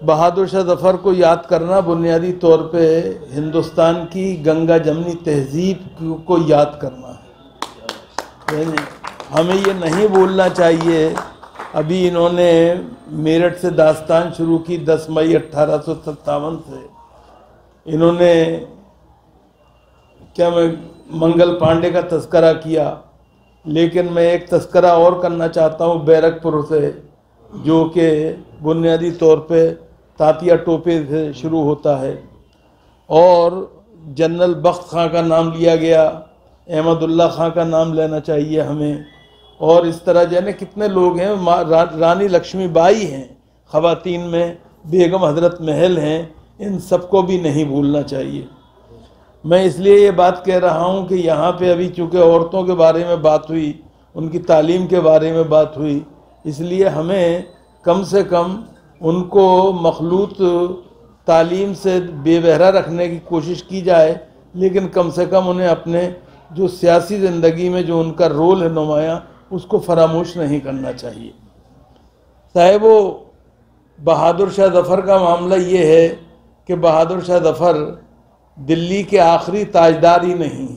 बहादुर शाह जफ़र को याद करना बुनियादी तौर पे हिंदुस्तान की गंगा जमनी तहजीब को याद करना है। हमें ये नहीं भूलना चाहिए। अभी इन्होंने मेरठ से दास्तान शुरू की 10 मई 1857 से। इन्होंने क्या मैं मंगल पांडे का तस्करा किया, लेकिन मैं एक तस्करा और करना चाहता हूँ बैरकपुर से, जो कि बुनियादी तौर पे तातिया टोपे से शुरू होता है और जनरल बख्त खां का नाम लिया गया, अहमदुल्ला खां का नाम लेना चाहिए हमें। और इस तरह जाने कितने लोग हैं, रानी लक्ष्मीबाई हैं ख़वातीन में, बेगम हज़रत महल हैं, इन सबको भी नहीं भूलना चाहिए। मैं इसलिए ये बात कह रहा हूँ कि यहाँ पे अभी चूँकि औरतों के बारे में बात हुई, उनकी तालीम के बारे में बात हुई, इसलिए हमें कम से कम उनको मखलूत तालीम से बेबहरा रखने की कोशिश की जाए, लेकिन कम से कम उन्हें अपने जो सियासी ज़िंदगी में जो उनका रोल है नुमायाँ, उसको फरामोश नहीं करना चाहिए। साहिबो, बहादुर शाह जफ़र का मामला ये है कि बहादुर शाह जफ़र दिल्ली के आखिरी ताजदार ही नहीं,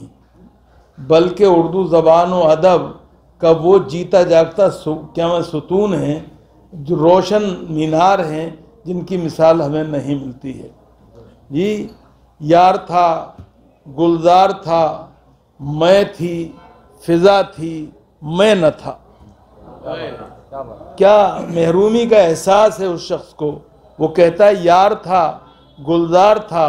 बल्कि उर्दू ज़बान और अदब का वो जीता जागता सुतून है, जो रोशन मीनार हैं, जिनकी मिसाल हमें नहीं मिलती है। जी, यार था, गुलजार था, मैं थी, फिज़ा थी, मैं न था। क्या महरूमी का एहसास है उस शख्स को। वो कहता है यार था, गुलजार था,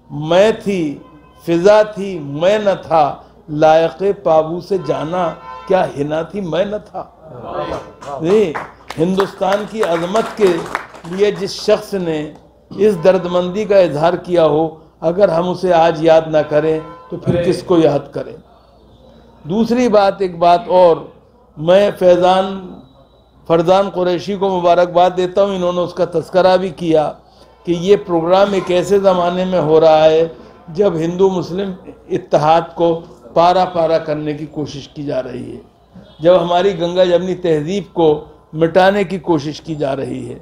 मैं थी, फिज़ा थी, मैं न था, लायक़े पाबू से जाना क्या हिना थी, मैं न था। नहीं, हिंदुस्तान की अज़मत के लिए जिस शख्स ने इस दर्दमंदी का इजहार किया हो, अगर हम उसे आज याद ना करें तो फिर किसको याद करें। दूसरी बात, एक बात और, मैं फरजान कुरैशी को मुबारकबाद देता हूँ, इन्होंने उसका तस्करा भी किया कि ये प्रोग्राम एक ऐसे ज़माने में हो रहा है जब हिंदू मुस्लिम इत्तेहाद को पारा पारा करने की कोशिश की जा रही है, जब हमारी गंगा जमनी तहजीब को मिटाने की कोशिश की जा रही है,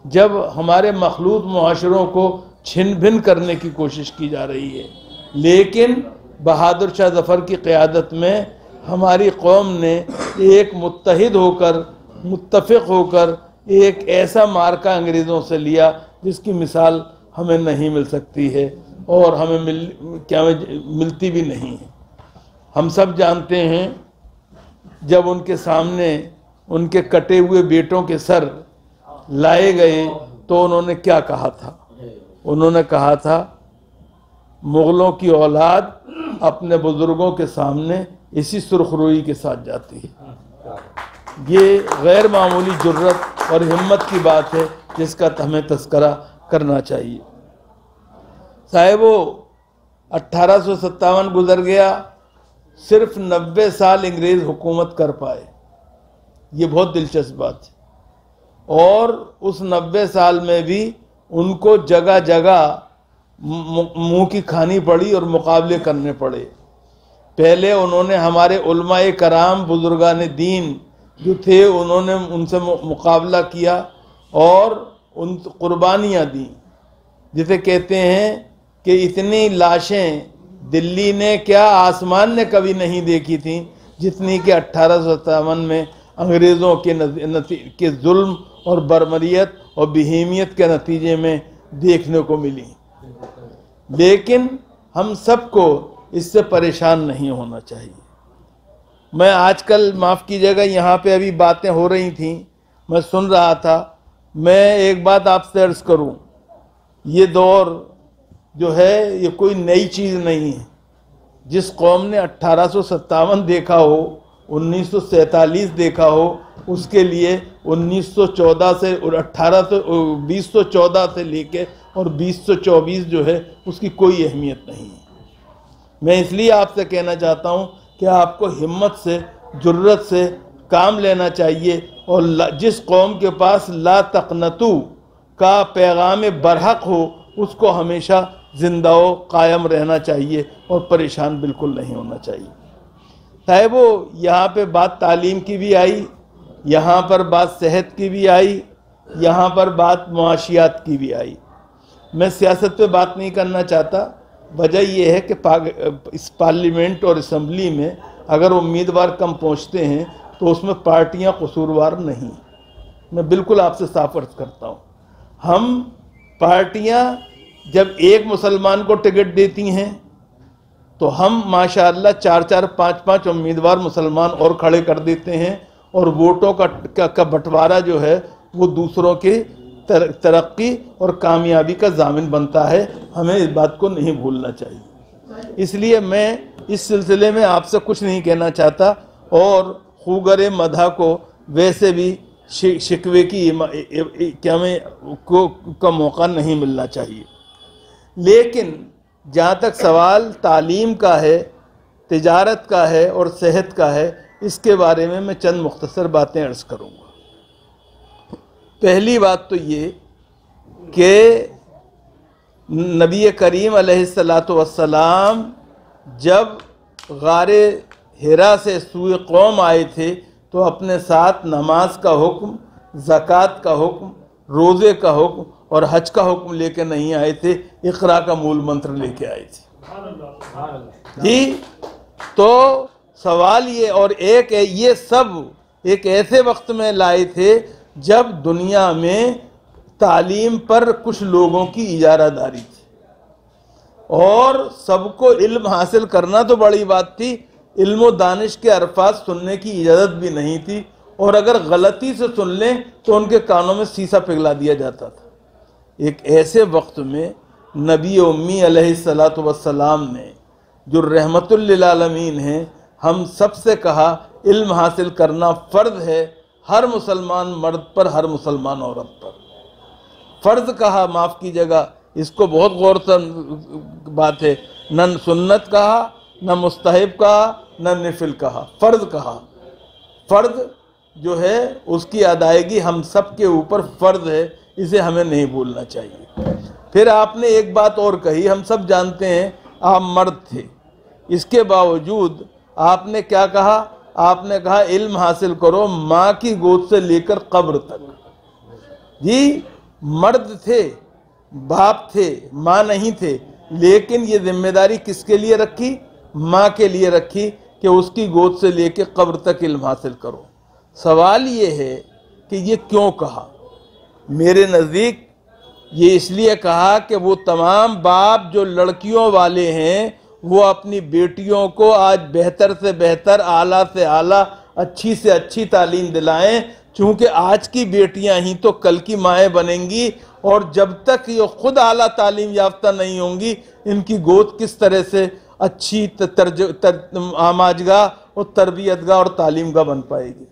जब हमारे मखलूत मुआशरों को छिन भिन करने की कोशिश की जा रही है। लेकिन बहादुर शाह जफ़र की क़यादत में हमारी कौम ने एक मुत्तहिद होकर, मुत्तफ़िक़ होकर एक ऐसा मार्का अंग्रेज़ों से लिया जिसकी मिसाल हमें नहीं मिल सकती है और हमें मिलती भी नहीं है। हम सब जानते हैं जब उनके सामने उनके कटे हुए बेटों के सर लाए गए तो उन्होंने क्या कहा था। उन्होंने कहा था, मुग़लों की औलाद अपने बुज़ुर्गों के सामने इसी सुरखरुई के साथ जाती है। ये गैर मामूली जुर्रत और हिम्मत की बात है जिसका हमें तस्करा करना चाहिए। साहिबो, 1857 गुजर गया, सिर्फ 90 साल अंग्रेज़ हुकूमत कर पाए। ये बहुत दिलचस्प बात है। और उस 90 साल में भी उनको जगह जगह मुंह की खानी पड़ी और मुकाबले करने पड़े। पहले उन्होंने हमारे उलमाए कराम, बुजुर्गान दीन जो थे, उन्होंने उनसे मुकाबला किया और उन कुर्बानियाँ दी, जिसे कहते हैं कि इतनी लाशें दिल्ली ने क्या आसमान ने कभी नहीं देखी थी जितनी कि 1857 में अंग्रेज़ों के जुल्म और बरबरियत और बहीमियत के नतीजे में देखने को मिली। लेकिन हम सबको इससे परेशान नहीं होना चाहिए। मैं आजकल, माफ़ कीजिएगा, यहाँ पे अभी बातें हो रही थी, मैं सुन रहा था। मैं एक बात आपसे अर्ज़ करूँ, ये दौर जो है ये कोई नई चीज़ नहीं है। जिस कौम ने 1857 देखा हो, 1947 देखा हो, उसके लिए 1914 से और 2014 से लेके और 2024 जो है उसकी कोई अहमियत नहीं है। मैं इसलिए आपसे कहना चाहता हूँ कि आपको हिम्मत से, जुर्रत से काम लेना चाहिए और जिस कौम के पास ला तक़नतू का पैगाम बरहक हो, उसको हमेशा जिंदा व कायम रहना चाहिए और परेशान बिल्कुल नहीं होना चाहिए। साहिबो, यहाँ पे बात तालीम की भी आई, यहाँ पर बात सेहत की भी आई, यहाँ पर बात मुआशियात की भी आई। मैं सियासत पे बात नहीं करना चाहता। वजह यह है कि इस पार्लियामेंट और असम्बली में अगर उम्मीदवार कम पहुँचते हैं तो उसमें पार्टियाँ कसूरवार नहीं। मैं बिल्कुल आपसे साफ अर्ज करता हूँ, हम पार्टियाँ जब एक मुसलमान को टिकट देती हैं तो हम माशाअल्लाह 4-4, 5-5 उम्मीदवार मुसलमान और खड़े कर देते हैं और वोटों का बंटवारा जो है वो दूसरों की तरक्की और कामयाबी का जामिन बनता है। हमें इस बात को नहीं भूलना चाहिए। इसलिए मैं इस सिलसिले में आपसे कुछ नहीं कहना चाहता और खूगर मदह को वैसे भी शिकवे की क्या में का मौका नहीं मिलना चाहिए। लेकिन जहाँ तक सवाल तालीम का है, तिजारत का है और सेहत का है, इसके बारे में मैं चंद मुख्तसर बातें अर्ज़ करूँगा। पहली बात तो ये कि नबी करीम अलैहिस्सलातु वस्सलाम जब गारे हिरा से सूए कौम आए थे तो अपने साथ नमाज का हुक्म, ज़कात का हुक्म, रोज़े का हुक्म और हज का हुक्म लेके नहीं आए थे, इक़रा का मूल मंत्र लेके आए थे जी। तो सवाल ये, और एक ये सब एक ऐसे वक्त में लाए थे जब दुनिया में तालीम पर कुछ लोगों की इजारादारी थी और सबको इल्म हासिल करना तो बड़ी बात थी, इल्म व दानिश के अल्फाज सुनने की इजाज़त भी नहीं थी और अगर गलती से सुन लें तो उनके कानों में शीशा पिघला दिया जाता था। एक ऐसे वक्त में नबी उम्मी अलैहिस्सलातु वस्सलाम ने जो रहमतुल लिल आलमीन हैं, हम सबसे कहा इल्म हासिल करना फ़र्ज़ है, हर मुसलमान मर्द पर, हर मुसलमान औरत पर फ़र्ज़ कहा। माफ़ कीजिएगा, इसको बहुत गौर से बात है, न सुन्नत कहा, न मुस्तहब कहा, न नफिल कहा, फ़र्ज़ कहा। फ़र्ज़ जो है उसकी अदायगी हम सब के ऊपर फ़र्ज़ है, इसे हमें नहीं भूलना चाहिए। फिर आपने एक बात और कही, हम सब जानते हैं आप मर्द थे, इसके बावजूद आपने क्या कहा? आपने कहा इल्म हासिल करो माँ की गोद से लेकर कब्र तक। जी, मर्द थे, बाप थे, माँ नहीं थे, लेकिन ये जिम्मेदारी किसके लिए रखी? माँ के लिए रखी कि उसकी गोद से लेकर कब्र तक इल्म हासिल करो। सवाल ये है कि ये क्यों कहा? मेरे नज़दीक ये इसलिए कहा कि वो तमाम बाप जो लड़कियों वाले हैं वो अपनी बेटियों को आज बेहतर से बेहतर, आला से आला, अच्छी से अच्छी तालीम दिलाएं, क्योंकि आज की बेटियां ही तो कल की माएँ बनेंगी और जब तक ये खुद आला तालीम याफ्ता नहीं होंगी, इनकी गोद किस तरह से अच्छी आमाजगाह और तरबियतगाह और तालीमगाह बन पाएगी।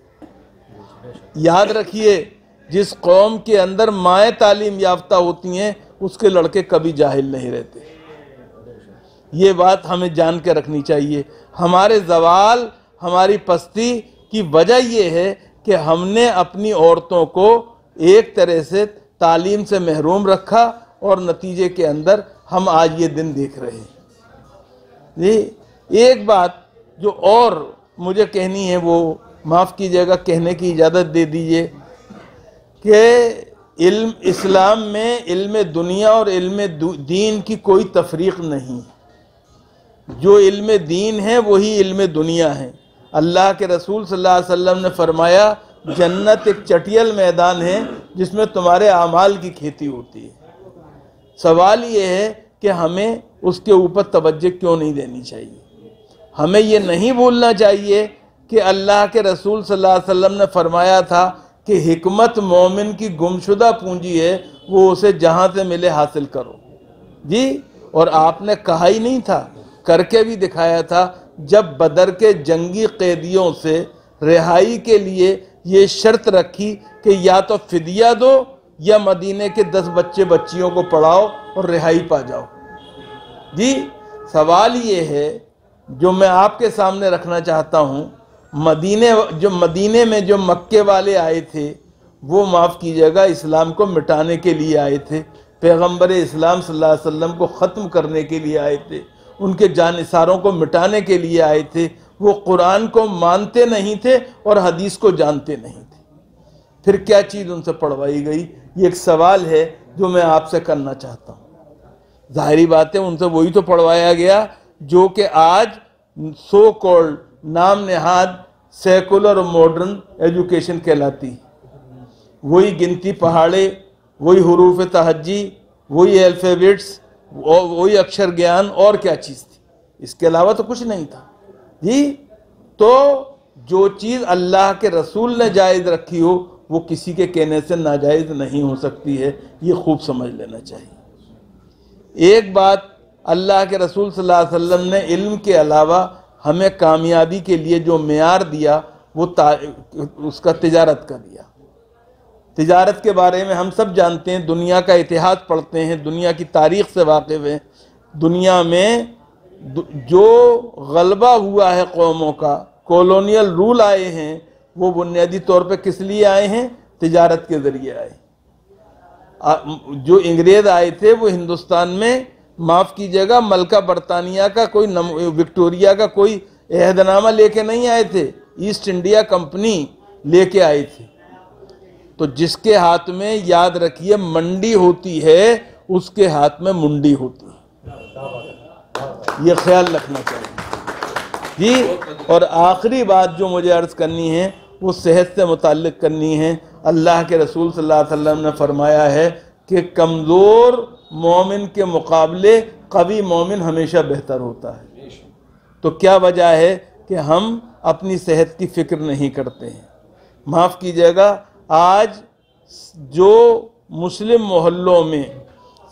याद रखिए, जिस कौम के अंदर माएँ तालीम याफ्ता होती हैं उसके लड़के कभी जाहिल नहीं रहते। ये बात हमें जान के रखनी चाहिए। हमारे जवाल, हमारी पस्ती की वजह ये है कि हमने अपनी औरतों को एक तरह से तालीम से महरूम रखा और नतीजे के अंदर हम आज ये दिन देख रहे हैं। एक बात जो और मुझे कहनी है, वो माफ़ कीजिएगा, कहने की इजाज़त दे दीजिए कि इल्म इस्लाम में इल्म दुनिया और इल्म दीन की कोई तफरीक नहीं। जो इल्म दीन है वही इल्म दुनिया है। अल्लाह के रसूल सल्लल्लाहु अलैहि वसल्लम ने फरमाया, जन्नत एक चटियल मैदान है जिसमें तुम्हारे आमाल की खेती होती है। सवाल ये है कि हमें उसके ऊपर तवज्जो क्यों नहीं देनी चाहिए? हमें ये नहीं भूलना चाहिए कि अल्लाह के रसूल सल्लल्लाहु अलैहि वसल्लम ने फरमाया था कि हिकमत मोमिन की गुमशुदा पूंजी है, वो उसे जहाँ से मिले हासिल करो। जी, और आपने कहा ही नहीं था, करके भी दिखाया था। जब बदर के जंगी कैदियों से रिहाई के लिए ये शर्त रखी कि या तो फिदिया दो या मदीने के 10 बच्चे बच्चियों को पढ़ाओ और रिहाई पा जाओ। जी, सवाल ये है जो मैं आपके सामने रखना चाहता हूँ, मदीने में जो मक्के वाले आए थे वो माफ़ कीजिएगा इस्लाम को मिटाने के लिए आए थे, पैगंबर इस्लाम सल्लल्लाहु अलैहि वसल्लम को ख़त्म करने के लिए आए थे, उनके जानिसारों को मिटाने के लिए आए थे। वो कुरान को मानते नहीं थे और हदीस को जानते नहीं थे। फिर क्या चीज़ उनसे पढ़वाई गई? ये एक सवाल है जो मैं आपसे करना चाहता हूँ। जाहिरी बात है उनसे वही तो पढ़वाया गया जो कि आज सो कॉल्ड नाम नेहाद सेकुलर और मॉडर्न एजुकेशन कहलाती है। वही गिनती पहाड़े, वही हुरूफ तहज्जी, वही अल्फ़ाबेट्स, वही अक्षर ज्ञान, और क्या चीज़ थी? इसके अलावा तो कुछ नहीं था जी। तो जो चीज़ अल्लाह के रसूल ने जायज़ रखी हो वो किसी के कहने से नाजायज़ नहीं हो सकती है, ये खूब समझ लेना चाहिए। एक बात, अल्लाह के रसूल सल्लल्लाहु अलैहि वसल्लम ने इल्म के अलावा हमें कामयाबी के लिए जो मेयार दिया वो उसका तिजारत का दिया। तिजारत के बारे में हम सब जानते हैं, दुनिया का इतिहास पढ़ते हैं, दुनिया की तारीख़ से वाकिफ़ हैं। दुनिया में जो गलबा हुआ है कौमों का, कॉलोनियल रूल आए हैं, वो बुनियादी तौर पे किस लिए आए हैं? तिजारत के ज़रिए आए। जो अंग्रेज़ आए थे वो हिंदुस्तान में, माफ़ कीजिएगा, मलका बरतानिया का कोई विक्टोरिया का कोई अहदनामा लेके नहीं आए थे, ईस्ट इंडिया कंपनी लेके आए थे। तो जिसके हाथ में, याद रखिए, मंडी होती है उसके हाथ में मुंडी होती है, ये ख्याल रखना चाहिए जी। और आखिरी बात जो मुझे अर्ज़ करनी है वो सेहत से मुताल्लिक़ करनी है। अल्लाह के रसूल सल्लल्लाहु अलैहि वसल्लम ने फरमाया है कि कमज़ोर मोमिन के मुकाबले कवी मोमिन हमेशा बेहतर होता है। तो क्या वजह है कि हम अपनी सेहत की फ़िक्र नहीं करते हैं? माफ़ कीजिएगा, आज जो मुस्लिम मोहल्लों में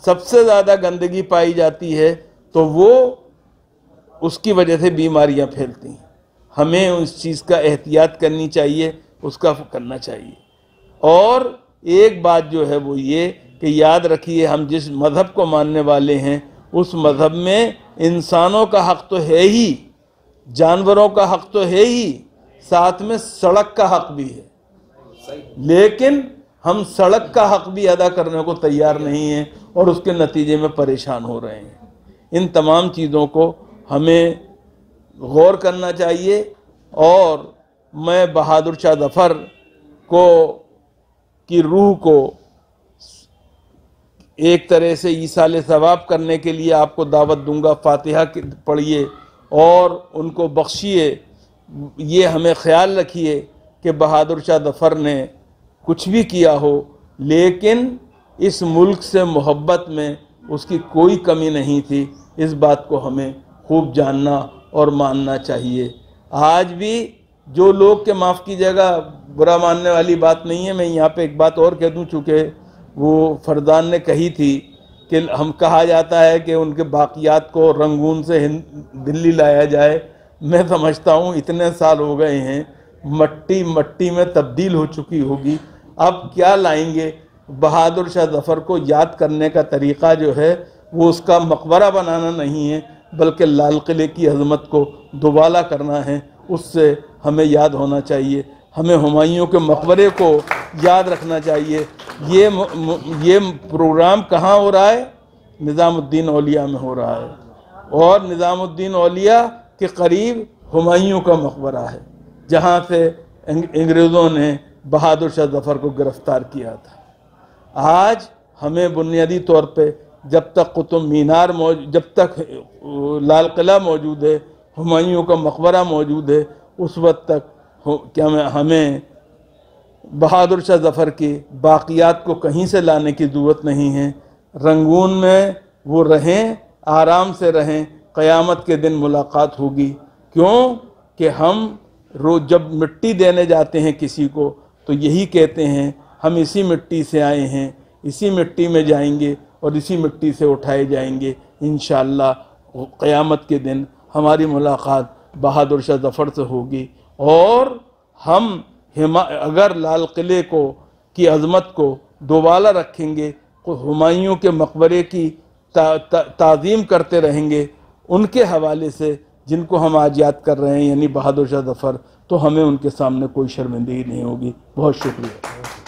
सबसे ज़्यादा गंदगी पाई जाती है तो वो उसकी वजह से बीमारियां फैलती हैं। हमें उस चीज़ का एहतियात करनी चाहिए, उसका करना चाहिए। और एक बात जो है वो ये कि याद रखिए, हम जिस मज़हब को मानने वाले हैं उस मज़हब में इंसानों का हक़ तो है ही, जानवरों का हक़ तो है ही, साथ में सड़क का हक़ भी है। लेकिन हम सड़क का हक़ भी अदा करने को तैयार नहीं हैं और उसके नतीजे में परेशान हो रहे हैं। इन तमाम चीज़ों को हमें गौर करना चाहिए। और मैं बहादुर शाह ज़फ़र को की रूह को एक तरह से ईसाले सवाब करने के लिए आपको दावत दूंगा। फातिहा पढ़िए और उनको बख्शिए। ये हमें ख्याल रखिए कि बहादुर शाह ज़फ़र ने कुछ भी किया हो, लेकिन इस मुल्क से मोहब्बत में उसकी कोई कमी नहीं थी। इस बात को हमें खूब जानना और मानना चाहिए। आज भी जो लोग के, माफ़ कीजिएगा, बुरा मानने वाली बात नहीं है, मैं यहाँ पे एक बात और कह दूँ, चूँकि वो फरदान ने कही थी कि हम, कहा जाता है कि उनके बाक़ियात को रंगून से दिल्ली लाया जाए। मैं समझता हूँ इतने साल हो गए हैं, मट्टी मट्टी में तब्दील हो चुकी होगी, अब क्या लाएंगे? बहादुर शाह ज़फ़र को याद करने का तरीक़ा जो है वो उसका मकबरा बनाना नहीं है, बल्कि लाल किले की अज़मत को दोबाला करना है। उससे हमें याद होना चाहिए, हमें हुमायूं के मकबरे को याद रखना चाहिए। ये प्रोग्राम कहाँ हो रहा है? निज़ामुद्दीन औलिया में हो रहा है, और निज़ामुद्दीन औलिया के करीब हुमायूं का मकबरा है, जहाँ से अंग्रेज़ों ने बहादुर शाह ज़फ़र को गिरफ़्तार किया था। आज हमें बुनियादी तौर पे, जब तक कुतुब मीनार जब तक लाल किला मौजूद है, हुमायूं का मकबरा मौजूद है, उस वक्त तक हमें बहादुर शाह ज़फ़र की बाक़ियात को कहीं से लाने की ज़रूरत नहीं है। रंगून में वो रहें, आराम से रहें, क़यामत के दिन मुलाकात होगी। क्यों कि हम रोज़ जब मिट्टी देने जाते हैं किसी को तो यही कहते हैं, हम इसी मिट्टी से आए हैं, इसी मिट्टी में जाएंगे और इसी मिट्टी से उठाए जाएंगे। इंशाअल्लाह क़यामत के दिन हमारी मुलाकात बहादुर शाह ज़फ़र से होगी। और हम अगर लाल किले की अज़मत को दोबाला रखेंगे, तो हुमायूं के मकबरे की ताज़ीम करते रहेंगे, उनके हवाले से जिनको हम आज याद कर रहे हैं, यानी बहादुर शाह ज़फ़र, तो हमें उनके सामने कोई शर्मिंदगी नहीं होगी। बहुत शुक्रिया।